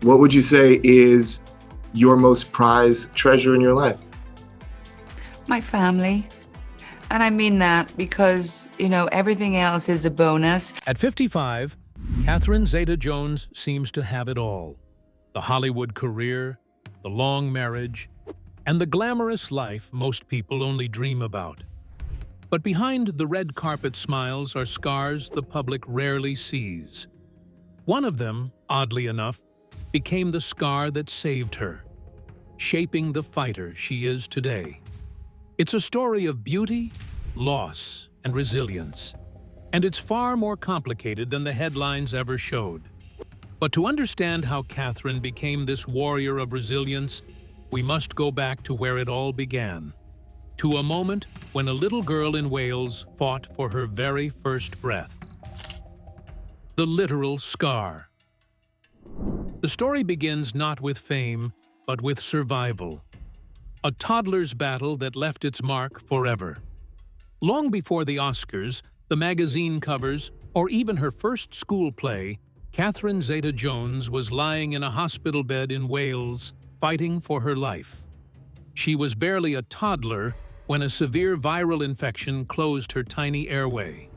what would you say is your most prized treasure in your life? My family. And I mean that because, everything else is a bonus. At 55, Catherine Zeta-Jones seems to have it all. The Hollywood career, the long marriage, and the glamorous life most people only dream about. But behind the red carpet smiles are scars the public rarely sees. One of them, oddly enough, became the scar that saved her, shaping the fighter she is today. It's a story of beauty, loss, and resilience, and it's far more complicated than the headlines ever showed. But to understand how Catherine became this warrior of resilience, we must go back to where it all began, to a moment when a little girl in Wales fought for her very first breath. The literal scar. The story begins not with fame, but with survival. A toddler's battle that left its mark forever. Long before the Oscars, the magazine covers, or even her first school play, Catherine Zeta-Jones was lying in a hospital bed in Wales, fighting for her life. She was barely a toddler when a severe viral infection closed her tiny airway.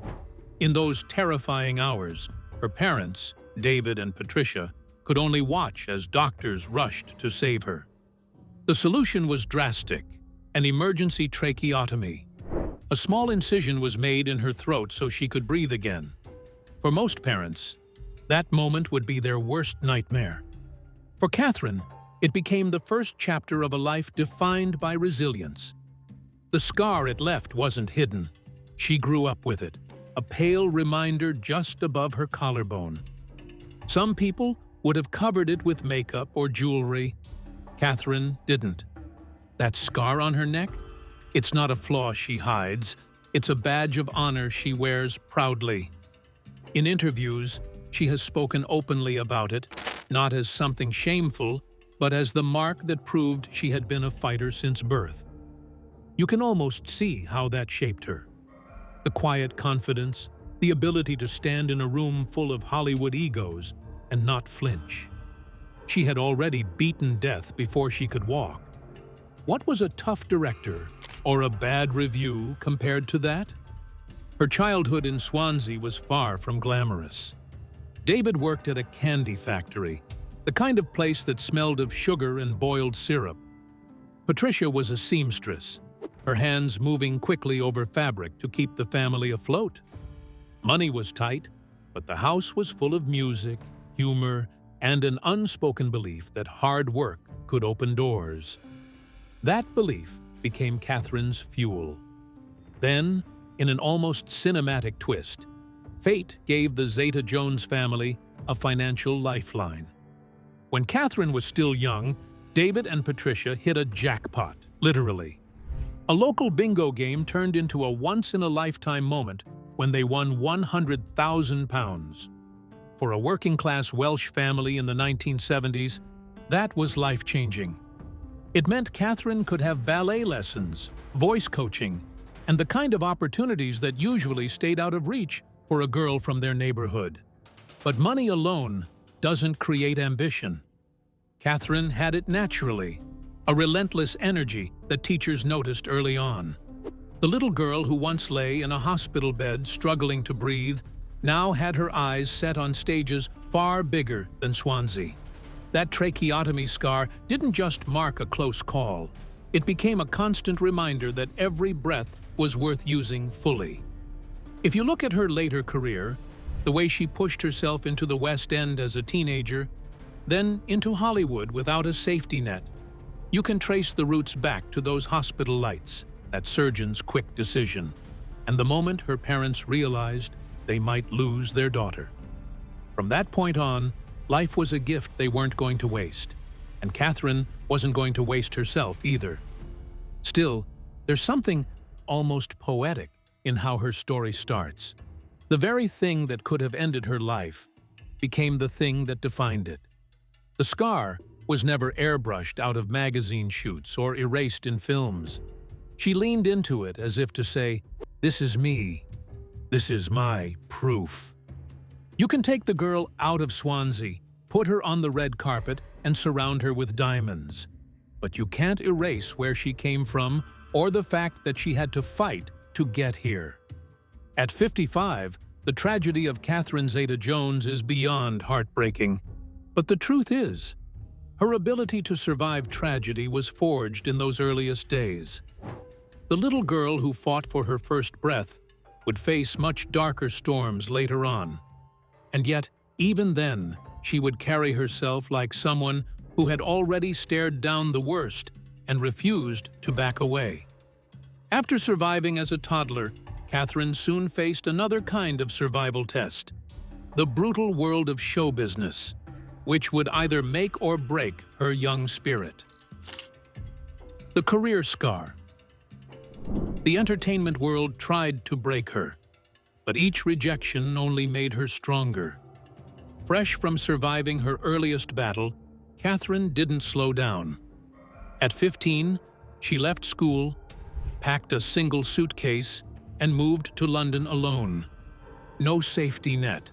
In those terrifying hours, her parents, David and Patricia, could only watch as doctors rushed to save her. The solution was drastic, an emergency tracheotomy. A small incision was made in her throat so she could breathe again. For most parents, that moment would be their worst nightmare. For Catherine, it became the first chapter of a life defined by resilience. The scar it left wasn't hidden. She grew up with it, a pale reminder just above her collarbone. Some people would have covered it with makeup or jewelry. Catherine didn't. That scar on her neck? It's not a flaw she hides. It's a badge of honor she wears proudly. In interviews, she has spoken openly about it, not as something shameful, but as the mark that proved she had been a fighter since birth. You can almost see how that shaped her. The quiet confidence, the ability to stand in a room full of Hollywood egos and not flinch. She had already beaten death before she could walk. What was a tough director or a bad review compared to that? Her childhood in Swansea was far from glamorous. David worked at a candy factory, the kind of place that smelled of sugar and boiled syrup. Patricia was a seamstress, her hands moving quickly over fabric to keep the family afloat. Money was tight, but the house was full of music, humor, and an unspoken belief that hard work could open doors. That belief became Catherine's fuel. Then, in an almost cinematic twist, fate gave the Zeta-Jones family a financial lifeline. When Catherine was still young, David and Patricia hit a jackpot, literally. A local bingo game turned into a once-in-a-lifetime moment when they won £100,000. For a working-class Welsh family in the 1970s, that was life-changing. It meant Catherine could have ballet lessons, voice coaching, and the kind of opportunities that usually stayed out of reach for a girl from their neighborhood. But money alone doesn't create ambition. Catherine had it naturally, a relentless energy that teachers noticed early on. The little girl who once lay in a hospital bed struggling to breathe now had her eyes set on stages far bigger than Swansea. That tracheotomy scar didn't just mark a close call. It became a constant reminder that every breath was worth using fully. If you look at her later career, the way she pushed herself into the West End as a teenager, then into Hollywood without a safety net, you can trace the roots back to those hospital lights, that surgeon's quick decision, and the moment her parents realized they might lose their daughter. From that point on, life was a gift they weren't going to waste, and Catherine wasn't going to waste herself either. Still, there's something almost poetic in how her story starts. The very thing that could have ended her life became the thing that defined it. The scar was never airbrushed out of magazine shoots or erased in films. She leaned into it as if to say, "This is me. This is my proof." You can take the girl out of Swansea, put her on the red carpet, and surround her with diamonds. But you can't erase where she came from or the fact that she had to fight to get here. At 55, the tragedy of Catherine Zeta-Jones is beyond heartbreaking. But the truth is, her ability to survive tragedy was forged in those earliest days. The little girl who fought for her first breath would face much darker storms later on. And yet, even then, she would carry herself like someone who had already stared down the worst and refused to back away. After surviving as a toddler, Catherine soon faced another kind of survival test: the brutal world of show business, which would either make or break her young spirit. The career scar. The entertainment world tried to break her, but each rejection only made her stronger. Fresh from surviving her earliest battle, Catherine didn't slow down. At 15, she left school, packed a single suitcase, and moved to London alone. No safety net,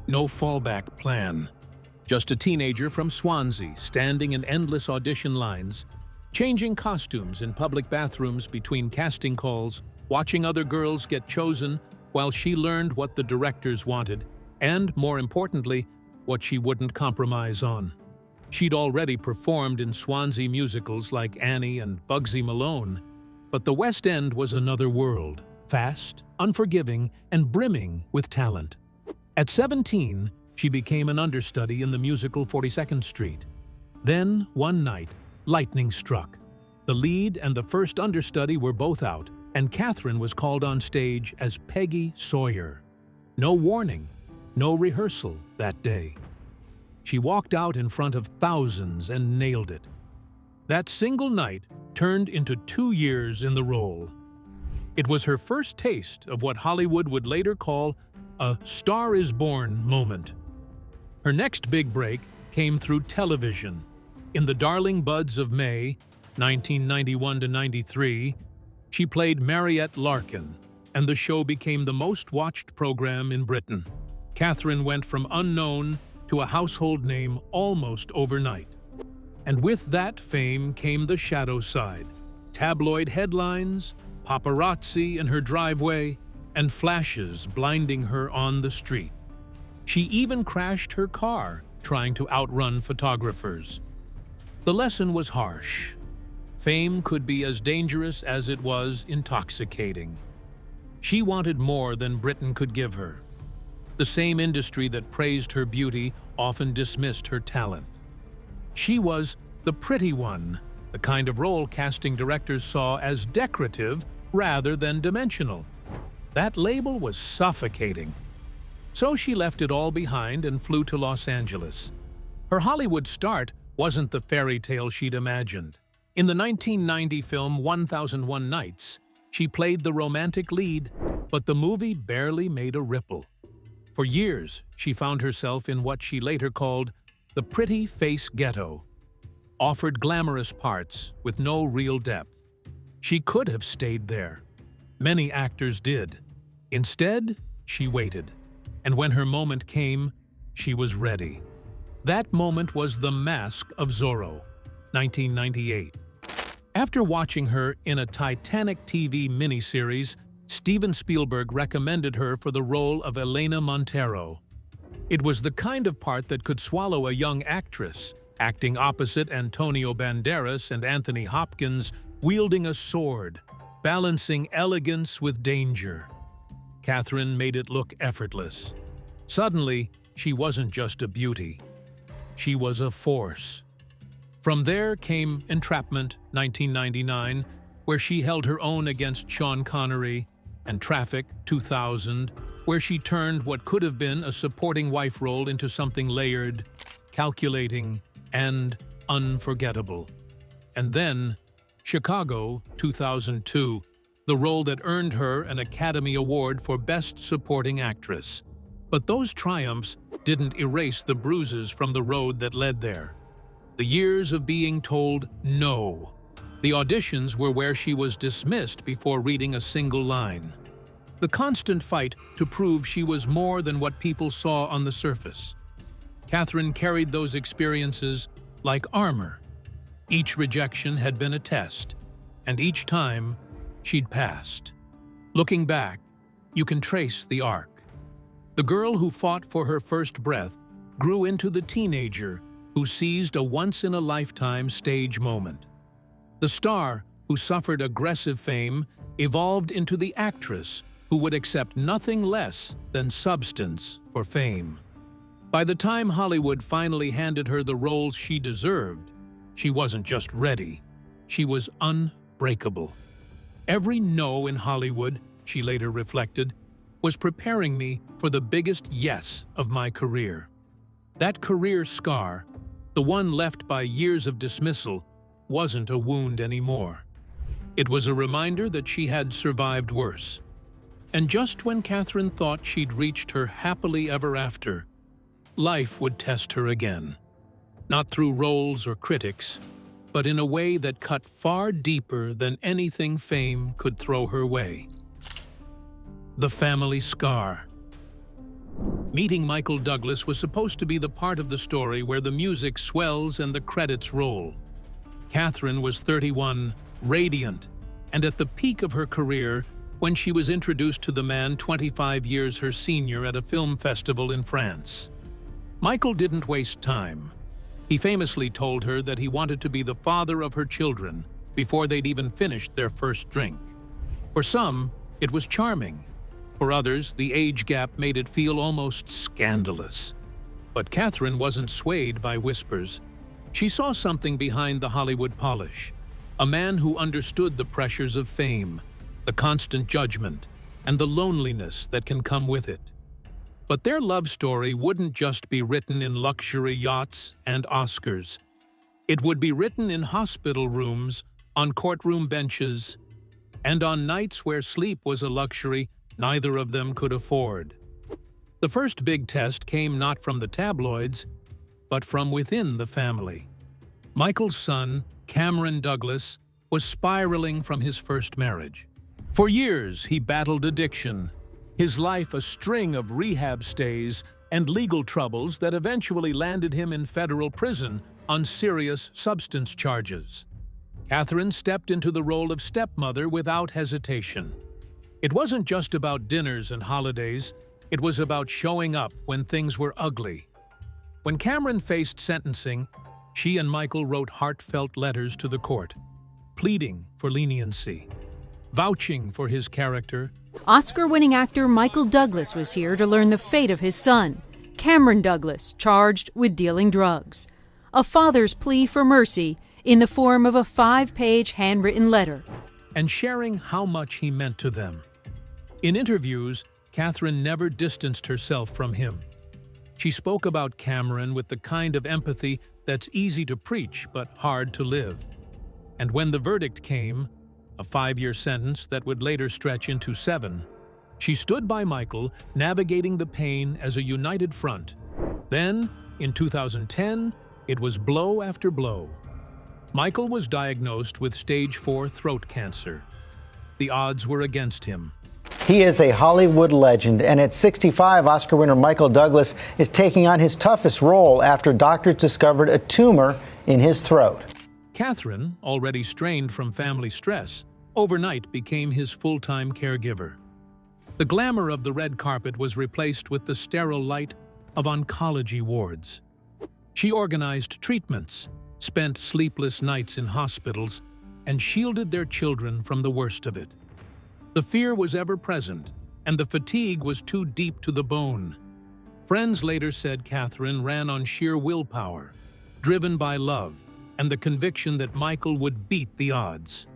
no fallback plan. Just a teenager from Swansea, standing in endless audition lines, changing costumes in public bathrooms between casting calls, watching other girls get chosen while she learned what the directors wanted, and, more importantly, what she wouldn't compromise on. She'd already performed in Swansea musicals like Annie and Bugsy Malone, but the West End was another world, fast, unforgiving, and brimming with talent. At 17, she became an understudy in the musical 42nd Street. Then, one night, lightning struck. The lead and the first understudy were both out, and Catherine was called on stage as Peggy Sawyer. No warning, no rehearsal that day. She walked out in front of thousands and nailed it. That single night turned into 2 years in the role. It was her first taste of what Hollywood would later call a Star is Born moment. Her next big break came through television. In The Darling Buds of May, 1991–93, she played Mariette Larkin, and the show became the most watched program in Britain. Catherine went from unknown to a household name almost overnight. And with that fame came the shadow side: tabloid headlines, paparazzi in her driveway, and flashes blinding her on the street. She even crashed her car trying to outrun photographers. The lesson was harsh. Fame could be as dangerous as it was intoxicating. She wanted more than Britain could give her. The same industry that praised her beauty often dismissed her talent. She was the pretty one, the kind of role casting directors saw as decorative rather than dimensional. That label was suffocating. So she left it all behind and flew to Los Angeles. Her Hollywood start wasn't the fairy tale she'd imagined. In the 1990 film 1001 Nights, she played the romantic lead, but the movie barely made a ripple. For years, she found herself in what she later called the pretty face ghetto, offered glamorous parts with no real depth. She could have stayed there. Many actors did. Instead, she waited. And when her moment came, she was ready. That moment was The Mask of Zorro, 1998. After watching her in a Titanic TV miniseries, Steven Spielberg recommended her for the role of Elena Montero. It was the kind of part that could swallow a young actress, acting opposite Antonio Banderas and Anthony Hopkins, wielding a sword, balancing elegance with danger. Catherine made it look effortless. Suddenly, she wasn't just a beauty. She was a force. From there came Entrament, 1999, where she held her own against Sean Connery, and Traffic, 2000, where she turned what could have been a supporting wife role into something layered, calculating, and unforgettable. And then, Chicago, 2002, the role that earned her an Academy Award for Best Supporting Actress. But those triumphs didn't erase the bruises from the road that led there. The years of being told no. The auditions were where she was dismissed before reading a single line. The constant fight to prove she was more than what people saw on the surface. Catherine carried those experiences like armor. Each rejection had been a test, and each time she'd passed. Looking back, you can trace the arc. The girl who fought for her first breath grew into the teenager who seized a once-in-a-lifetime stage moment. The star who suffered aggressive fame evolved into the actress who would accept nothing less than substance for fame. By the time Hollywood finally handed her the roles she deserved, she wasn't just ready, she was unbreakable. Every no in Hollywood, she later reflected, was preparing me for the biggest yes of my career. That career scar, the one left by years of dismissal, wasn't a wound anymore. It was a reminder that she had survived worse. And just when Catherine thought she'd reached her happily ever after, life would test her again. Not through roles or critics, but in a way that cut far deeper than anything fame could throw her way. The family scar. Meeting Michael Douglas was supposed to be the part of the story where the music swells and the credits roll. Catherine was 31, radiant, and at the peak of her career when she was introduced to the man 25 years her senior at a film festival in France. Michael didn't waste time. He famously told her that he wanted to be the father of her children before they'd even finished their first drink. For some, it was charming. For others, the age gap made it feel almost scandalous. But Catherine wasn't swayed by whispers. She saw something behind the Hollywood polish, a man who understood the pressures of fame, the constant judgment, and the loneliness that can come with it. But their love story wouldn't just be written in luxury yachts and Oscars. It would be written in hospital rooms, on courtroom benches, and on nights where sleep was a luxury neither of them could afford. The first big test came not from the tabloids, but from within the family. Michael's son, Cameron Douglas, was spiraling from his first marriage. For years, he battled addiction, his life a string of rehab stays and legal troubles that eventually landed him in federal prison on serious substance charges. Catherine stepped into the role of stepmother without hesitation. It wasn't just about dinners and holidays, it was about showing up when things were ugly. When Cameron faced sentencing, she and Michael wrote heartfelt letters to the court, pleading for leniency, vouching for his character. Oscar-winning actor Michael Douglas was here to learn the fate of his son, Cameron Douglas, charged with dealing drugs. A father's plea for mercy in the form of a 5-page handwritten letter. And sharing how much he meant to them. In interviews, Catherine never distanced herself from him. She spoke about Cameron with the kind of empathy that's easy to preach but hard to live. And when the verdict came, a 5-year sentence that would later stretch into 7, she stood by Michael, navigating the pain as a united front. Then, in 2010, it was blow after blow. Michael was diagnosed with stage 4 throat cancer. The odds were against him. He is a Hollywood legend, and at 65, Oscar winner Michael Douglas is taking on his toughest role after doctors discovered a tumor in his throat. Catherine, already strained from family stress, overnight became his full-time caregiver. The glamour of the red carpet was replaced with the sterile light of oncology wards. She organized treatments, spent sleepless nights in hospitals, and shielded their children from the worst of it. The fear was ever present, and the fatigue was too deep to the bone. Friends later said Catherine ran on sheer willpower, driven by love and the conviction that Michael would beat the odds.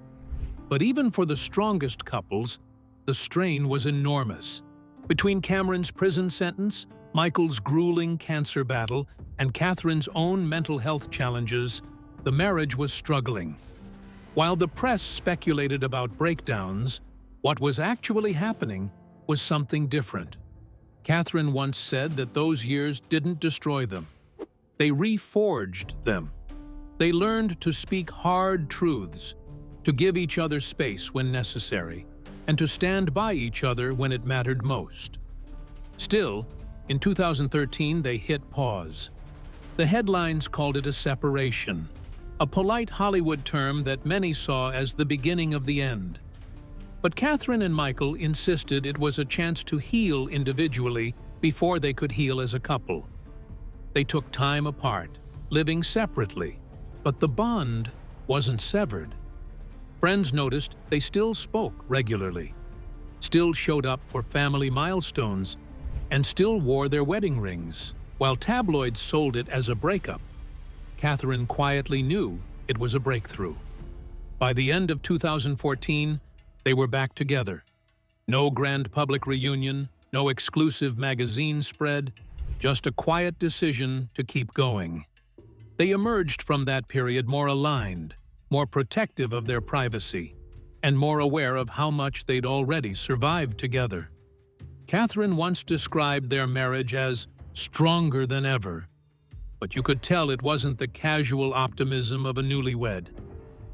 But even for the strongest couples, the strain was enormous. Between Cameron's prison sentence, Michael's grueling cancer battle, and Catherine's own mental health challenges, the marriage was struggling. While the press speculated about breakdowns, what was actually happening was something different. Catherine once said that those years didn't destroy them. They reforged them. They learned to speak hard truths, to give each other space when necessary, and to stand by each other when it mattered most. Still, in 2013, they hit pause. The headlines called it a separation, a polite Hollywood term that many saw as the beginning of the end. But Catherine and Michael insisted it was a chance to heal individually before they could heal as a couple. They took time apart, living separately, but the bond wasn't severed. Friends noticed they still spoke regularly, still showed up for family milestones, and still wore their wedding rings. While tabloids sold it as a breakup, Catherine quietly knew it was a breakthrough. By the end of 2014, they were back together. No grand public reunion, no exclusive magazine spread, just a quiet decision to keep going. They emerged from that period more aligned, more protective of their privacy, and more aware of how much they'd already survived together. Catherine once described their marriage as stronger than ever, but you could tell it wasn't the casual optimism of a newlywed.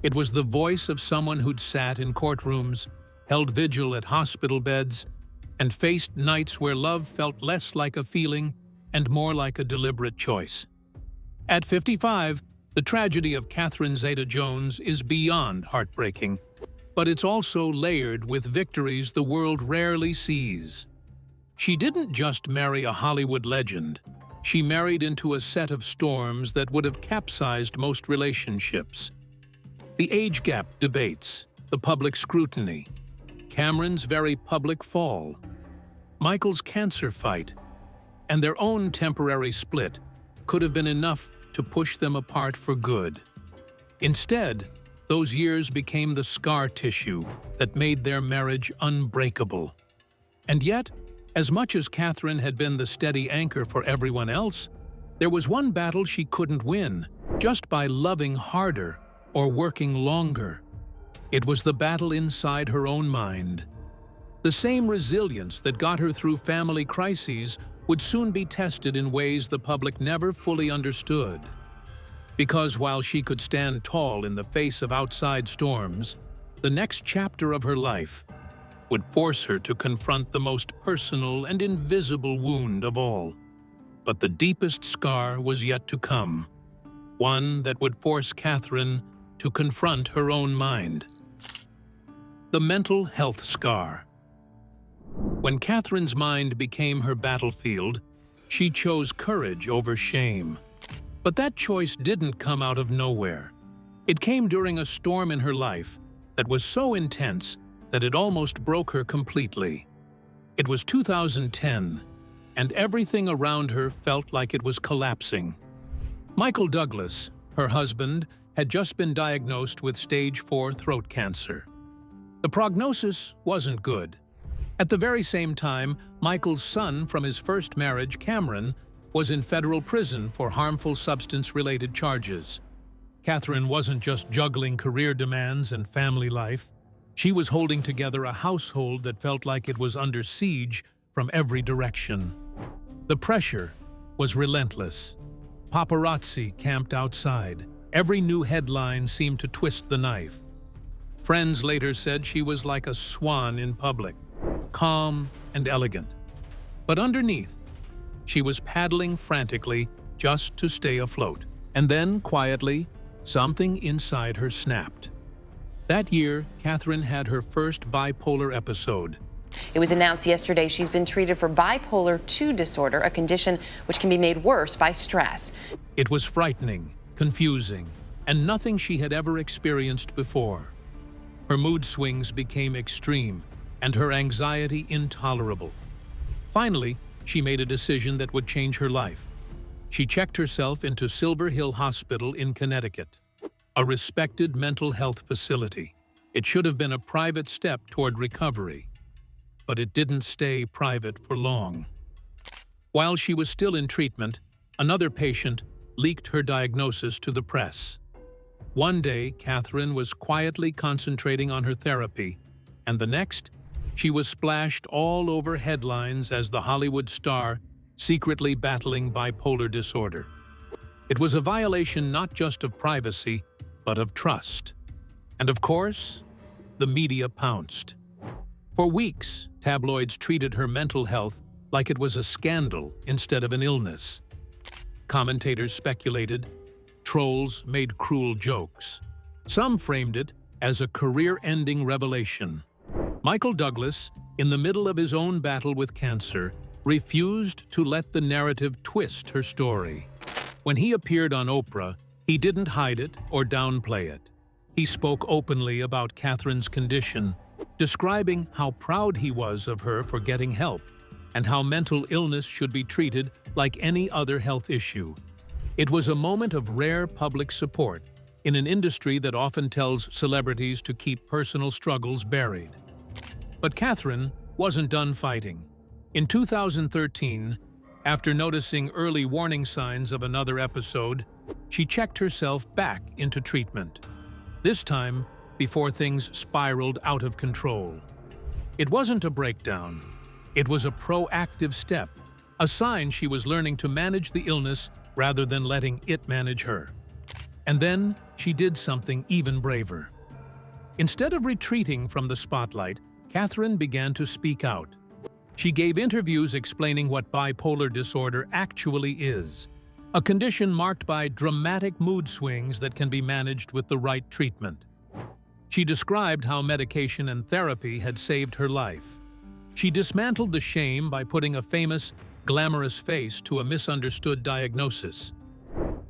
It was the voice of someone who'd sat in courtrooms, held vigil at hospital beds, and faced nights where love felt less like a feeling and more like a deliberate choice. At 55, the tragedy of Catherine Zeta-Jones is beyond heartbreaking, but it's also layered with victories the world rarely sees. She didn't just marry a Hollywood legend. She married into a set of storms that would have capsized most relationships. The age gap debates, the public scrutiny, Cameron's very public fall, Michael's cancer fight, and their own temporary split could have been enough to push them apart for good. Instead, those years became the scar tissue that made their marriage unbreakable. And yet, as much as Catherine had been the steady anchor for everyone else, there was one battle she couldn't win just by loving harder or working longer. It was the battle inside her own mind. The same resilience that got her through family crises would soon be tested in ways the public never fully understood. Because while she could stand tall in the face of outside storms, the next chapter of her life would force her to confront the most personal and invisible wound of all. But the deepest scar was yet to come, one that would force Catherine to confront her own mind. The mental health scar. When Catherine's mind became her battlefield, she chose courage over shame. But that choice didn't come out of nowhere. It came during a storm in her life that was so intense that it almost broke her completely. It was 2010, and everything around her felt like it was collapsing. Michael Douglas, her husband, had just been diagnosed with stage 4 throat cancer. The prognosis wasn't good. At the very same time, Michael's son from his first marriage, Cameron, was in federal prison for harmful substance-related charges. Catherine wasn't just juggling career demands and family life. She was holding together a household that felt like it was under siege from every direction. The pressure was relentless. Paparazzi camped outside. Every new headline seemed to twist the knife. Friends later said she was like a swan in public, calm and elegant. But underneath, she was paddling frantically just to stay afloat. And then, quietly, something inside her snapped. That year, Catherine had her first bipolar episode. It was announced yesterday she's been treated for bipolar II disorder, a condition which can be made worse by stress. It was frightening, confusing, and nothing she had ever experienced before. Her mood swings became extreme, and her anxiety intolerable. Finally, she made a decision that would change her life. She checked herself into Silver Hill Hospital in Connecticut, a respected mental health facility. It should have been a private step toward recovery, but it didn't stay private for long. While she was still in treatment, another patient leaked her diagnosis to the press. One day, Catherine was quietly concentrating on her therapy, and the next, she was splashed all over headlines as the Hollywood star secretly battling bipolar disorder. It was a violation not just of privacy, but of trust. And of course, the media pounced. For weeks, tabloids treated her mental health like it was a scandal instead of an illness. Commentators speculated. Trolls made cruel jokes. Some framed it as a career-ending revelation. Michael Douglas, in the middle of his own battle with cancer, refused to let the narrative twist her story. When he appeared on Oprah, he didn't hide it or downplay it. He spoke openly about Catherine's condition, describing how proud he was of her for getting help and how mental illness should be treated like any other health issue. It was a moment of rare public support in an industry that often tells celebrities to keep personal struggles buried. But Catherine wasn't done fighting. In 2013, after noticing early warning signs of another episode, she checked herself back into treatment. This time, before things spiraled out of control. It wasn't a breakdown. It was a proactive step, a sign she was learning to manage the illness rather than letting it manage her. And then she did something even braver. Instead of retreating from the spotlight, Catherine began to speak out. She gave interviews explaining what bipolar disorder actually is, a condition marked by dramatic mood swings that can be managed with the right treatment. She described how medication and therapy had saved her life. She dismantled the shame by putting a famous, glamorous face to a misunderstood diagnosis.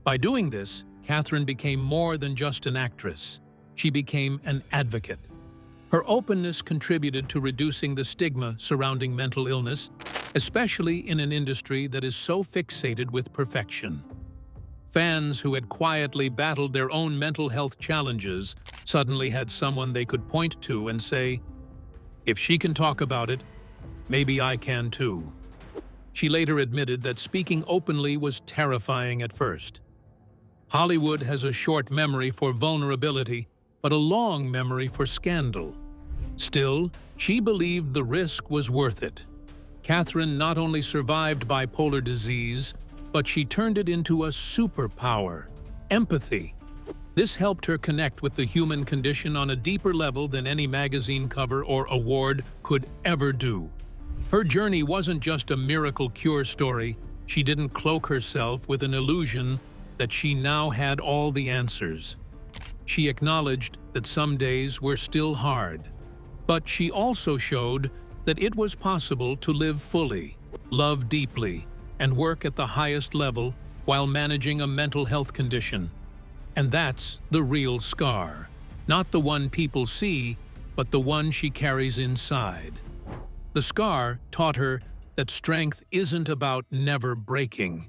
By doing this, Catherine became more than just an actress. She became an advocate. Her openness contributed to reducing the stigma surrounding mental illness, especially in an industry that is so fixated with perfection. Fans who had quietly battled their own mental health challenges suddenly had someone they could point to and say, "If she can talk about it, maybe I can too." She later admitted that speaking openly was terrifying at first. Hollywood has a short memory for vulnerability, but a long memory for scandal. Still, she believed the risk was worth it. Catherine not only survived bipolar disease, but she turned it into a superpower, empathy. This helped her connect with the human condition on a deeper level than any magazine cover or award could ever do. Her journey wasn't just a miracle cure story. She didn't cloak herself with an illusion that she now had all the answers. She acknowledged that some days were still hard, but she also showed that it was possible to live fully, love deeply, and work at the highest level while managing a mental health condition. And that's the real scar, not the one people see, but the one she carries inside. The scar taught her that strength isn't about never breaking.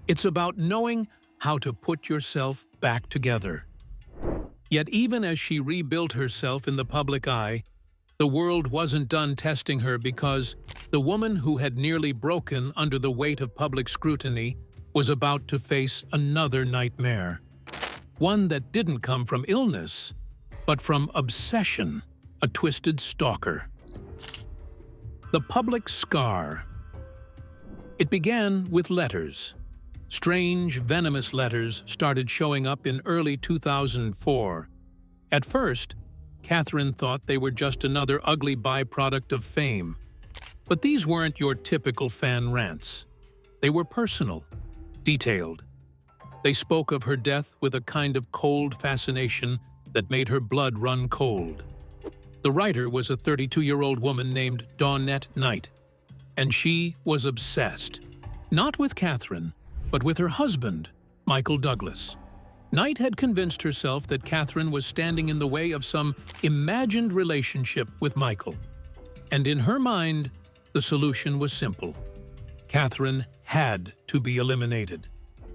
It's about knowing how to put yourself back together. Yet even as she rebuilt herself in the public eye, the world wasn't done testing her, because the woman who had nearly broken under the weight of public scrutiny was about to face another nightmare. One that didn't come from illness, but from obsession, a twisted stalker. The public scar. It began with letters. Strange, venomous letters started showing up in early 2004. At first, Catherine thought they were just another ugly byproduct of fame. But these weren't your typical fan rants. They were personal, detailed. They spoke of her death with a kind of cold fascination that made her blood run cold. The writer was a 32-year-old woman named Dawnette Knight, and she was obsessed, not with Catherine, but with her husband, Michael Douglas. Knight had convinced herself that Catherine was standing in the way of some imagined relationship with Michael. And in her mind, the solution was simple. Catherine had to be eliminated.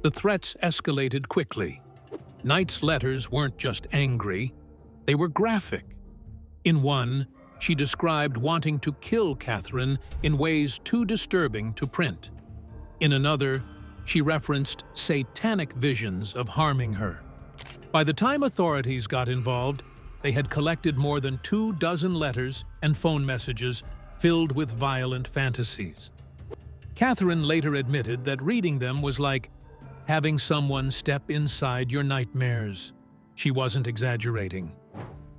The threats escalated quickly. Knight's letters weren't just angry, they were graphic. In one, she described wanting to kill Catherine in ways too disturbing to print. In another, she referenced satanic visions of harming her. By the time authorities got involved, they had collected more than 24 letters and phone messages filled with violent fantasies. Catherine later admitted that reading them was like having someone step inside your nightmares. She wasn't exaggerating.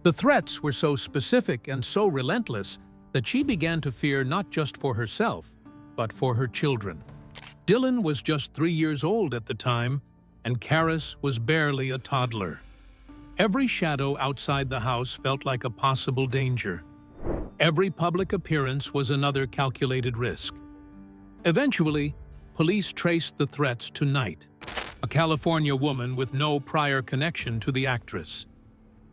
The threats were so specific and so relentless that she began to fear not just for herself, but for her children. Dylan was just 3 years old at the time, and Karis was barely a toddler. Every shadow outside the house felt like a possible danger. Every public appearance was another calculated risk. Eventually, police traced the threats to Knight, a California woman with no prior connection to the actress.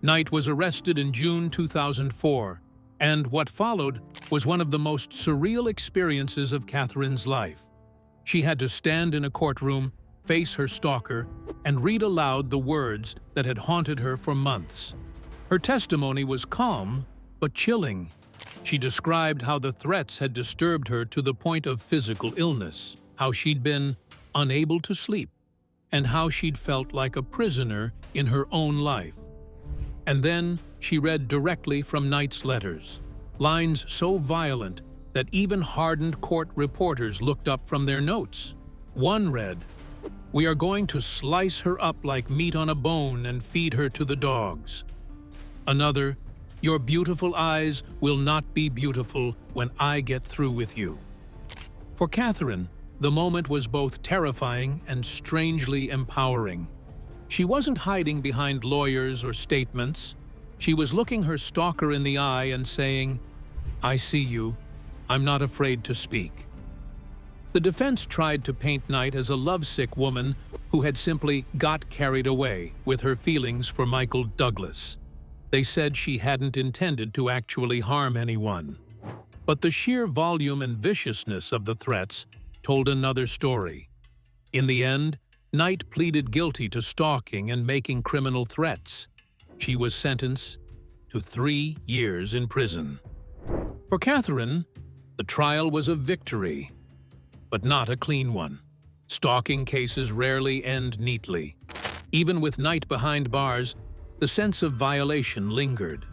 Knight was arrested in June 2004, and what followed was one of the most surreal experiences of Catherine's life. She had to stand in a courtroom, face her stalker, and read aloud the words that had haunted her for months. Her testimony was calm, but chilling. She described how the threats had disturbed her to the point of physical illness, how she'd been unable to sleep, and how she'd felt like a prisoner in her own life. And then she read directly from Knight's letters, lines so violent that even hardened court reporters looked up from their notes. One read, "We are going to slice her up like meat on a bone and feed her to the dogs." Another, "Your beautiful eyes will not be beautiful when I get through with you." For Catherine, the moment was both terrifying and strangely empowering. She wasn't hiding behind lawyers or statements. She was looking her stalker in the eye and saying, "I see you. I'm not afraid to speak." The defense tried to paint Knight as a lovesick woman who had simply got carried away with her feelings for Michael Douglas. They said she hadn't intended to actually harm anyone. But the sheer volume and viciousness of the threats told another story. In the end, Knight pleaded guilty to stalking and making criminal threats. She was sentenced to 3 years in prison. For Catherine, the trial was a victory, but not a clean one. Stalking cases rarely end neatly. Even with Knight behind bars, the sense of violation lingered.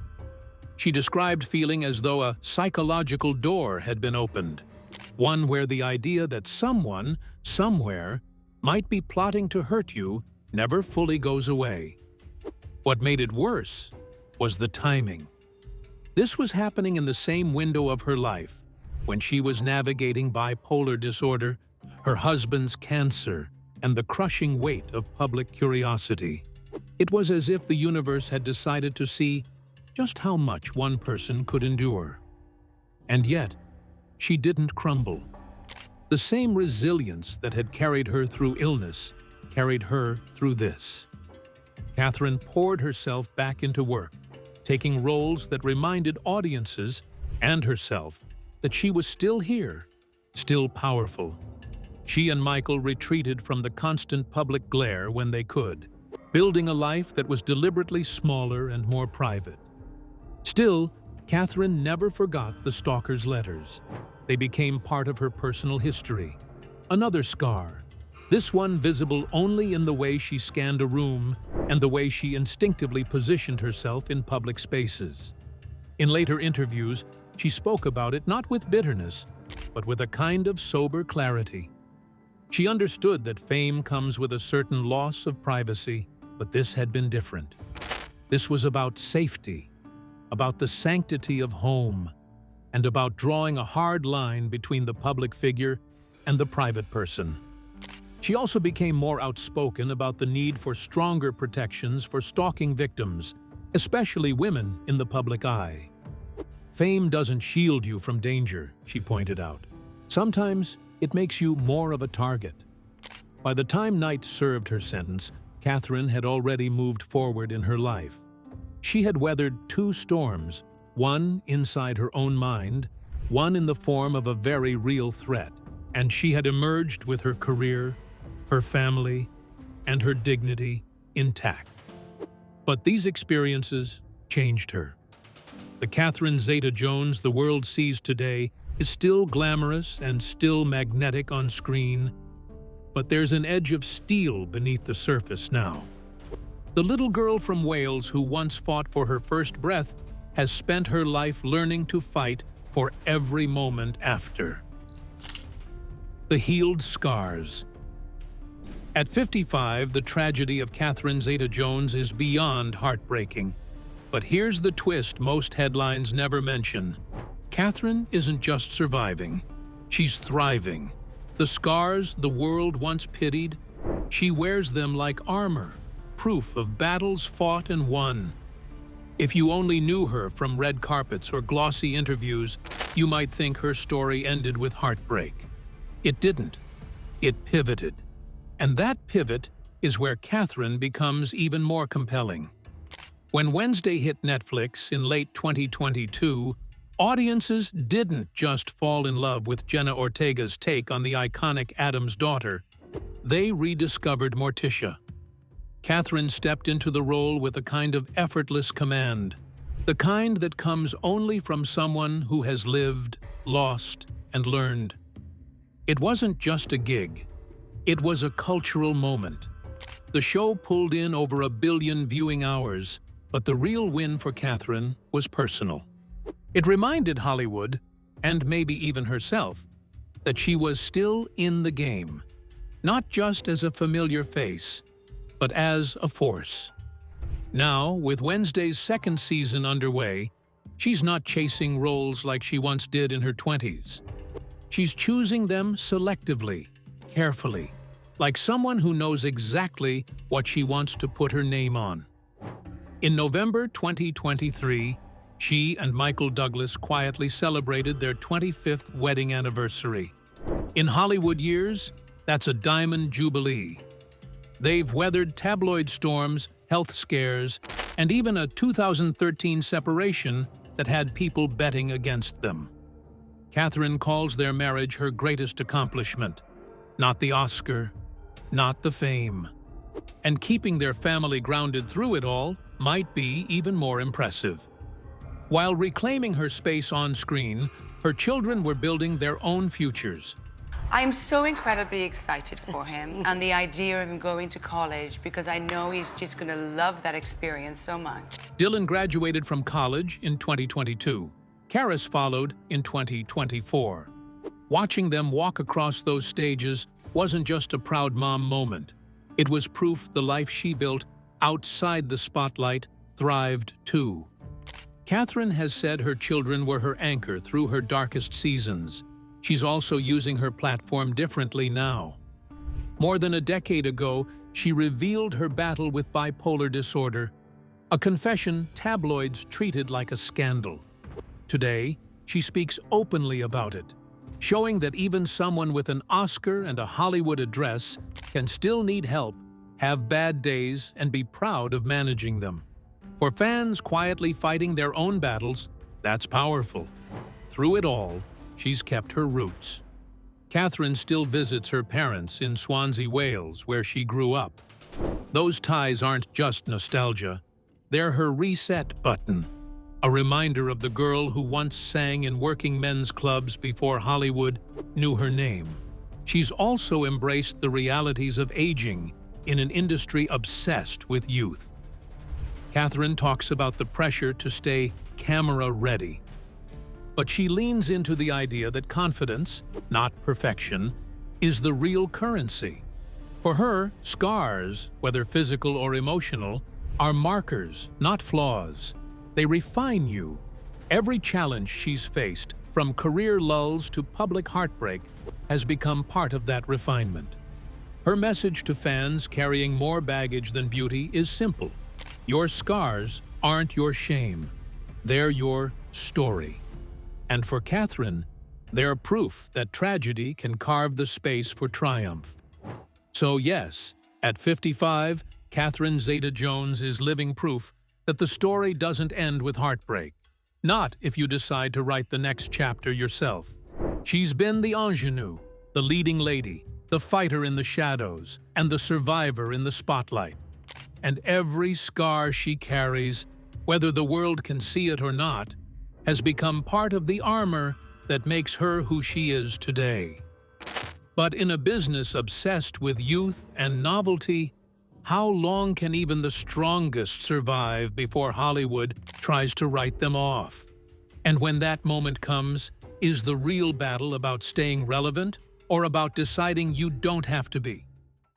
She described feeling as though a psychological door had been opened, one where the idea that someone, somewhere, might be plotting to hurt you never fully goes away. What made it worse was the timing. This was happening in the same window of her life, when she was navigating bipolar disorder, her husband's cancer, and the crushing weight of public curiosity. It was as if the universe had decided to see just how much one person could endure. And yet, she didn't crumble. The same resilience that had carried her through illness carried her through this. Catherine poured herself back into work, taking roles that reminded audiences and herself that she was still here, still powerful. She and Michael retreated from the constant public glare when they could, building a life that was deliberately smaller and more private. Still, Catherine never forgot the stalker's letters. They became part of her personal history. Another scar, this one visible only in the way she scanned a room and the way she instinctively positioned herself in public spaces. In later interviews, she spoke about it not with bitterness, but with a kind of sober clarity. She understood that fame comes with a certain loss of privacy, but this had been different. This was about safety, about the sanctity of home, and about drawing a hard line between the public figure and the private person. She also became more outspoken about the need for stronger protections for stalking victims, especially women in the public eye. Fame doesn't shield you from danger, she pointed out. Sometimes it makes you more of a target. By the time Knight served her sentence, Catherine had already moved forward in her life. She had weathered 2 storms, one inside her own mind, one in the form of a very real threat, and she had emerged with her career, her family, and her dignity intact. But these experiences changed her. The Catherine Zeta-Jones the world sees today is still glamorous and still magnetic on screen, but there's an edge of steel beneath the surface now. The little girl from Wales who once fought for her first breath has spent her life learning to fight for every moment after. The healed scars. At 55, the tragedy of Catherine Zeta-Jones is beyond heartbreaking. But here's the twist most headlines never mention. Catherine isn't just surviving, she's thriving. The scars the world once pitied, she wears them like armor, proof of battles fought and won. If you only knew her from red carpets or glossy interviews, you might think her story ended with heartbreak. It didn't. It pivoted. And that pivot is where Catherine becomes even more compelling. When Wednesday hit Netflix in late 2022, audiences didn't just fall in love with Jenna Ortega's take on the iconic Adam's daughter. They rediscovered Morticia. Catherine stepped into the role with a kind of effortless command, the kind that comes only from someone who has lived, lost, and learned. It wasn't just a gig. It was a cultural moment. The show pulled in over 1 billion viewing hours, but the real win for Catherine was personal. It reminded Hollywood, and maybe even herself, that she was still in the game, not just as a familiar face, but as a force. Now, with Wednesday's second season underway, she's not chasing roles like she once did in her 20s. She's choosing them selectively, carefully, like someone who knows exactly what she wants to put her name on. In November 2023, she and Michael Douglas quietly celebrated their 25th wedding anniversary. In Hollywood years, that's a Diamond Jubilee. They've weathered tabloid storms, health scares, and even a 2013 separation that had people betting against them. Catherine calls their marriage her greatest accomplishment, not the Oscar, not the fame. And keeping their family grounded through it all might be even more impressive. While reclaiming her space on screen, her children were building their own futures. I'm so incredibly excited for him and the idea of him going to college because I know he's just going to love that experience so much. Dylan graduated from college in 2022. Karis followed in 2024. Watching them walk across those stages wasn't just a proud mom moment. It was proof the life she built outside the spotlight thrived too. Catherine has said her children were her anchor through her darkest seasons. She's also using her platform differently now. More than a decade ago, she revealed her battle with bipolar disorder, a confession tabloids treated like a scandal. Today, she speaks openly about it, showing that even someone with an Oscar and a Hollywood address can still need help, have bad days, and be proud of managing them. For fans quietly fighting their own battles, that's powerful. Through it all, she's kept her roots. Catherine still visits her parents in Swansea, Wales, where she grew up. Those ties aren't just nostalgia. They're her reset button, a reminder of the girl who once sang in working men's clubs before Hollywood knew her name. She's also embraced the realities of aging in an industry obsessed with youth. Catherine talks about the pressure to stay camera-ready. But she leans into the idea that confidence, not perfection, is the real currency. For her, scars, whether physical or emotional, are markers, not flaws. They refine you. Every challenge she's faced, from career lulls to public heartbreak, has become part of that refinement. Her message to fans carrying more baggage than beauty is simple. Your scars aren't your shame. They're your story. And for Catherine, they're proof that tragedy can carve the space for triumph. So yes, at 55, Catherine Zeta-Jones is living proof that the story doesn't end with heartbreak. Not if you decide to write the next chapter yourself. She's been the ingenue, the leading lady, the fighter in the shadows, and the survivor in the spotlight. And every scar she carries, whether the world can see it or not, has become part of the armor that makes her who she is today. But in a business obsessed with youth and novelty, how long can even the strongest survive before Hollywood tries to write them off? And when that moment comes, is the real battle about staying relevant or about deciding you don't have to be?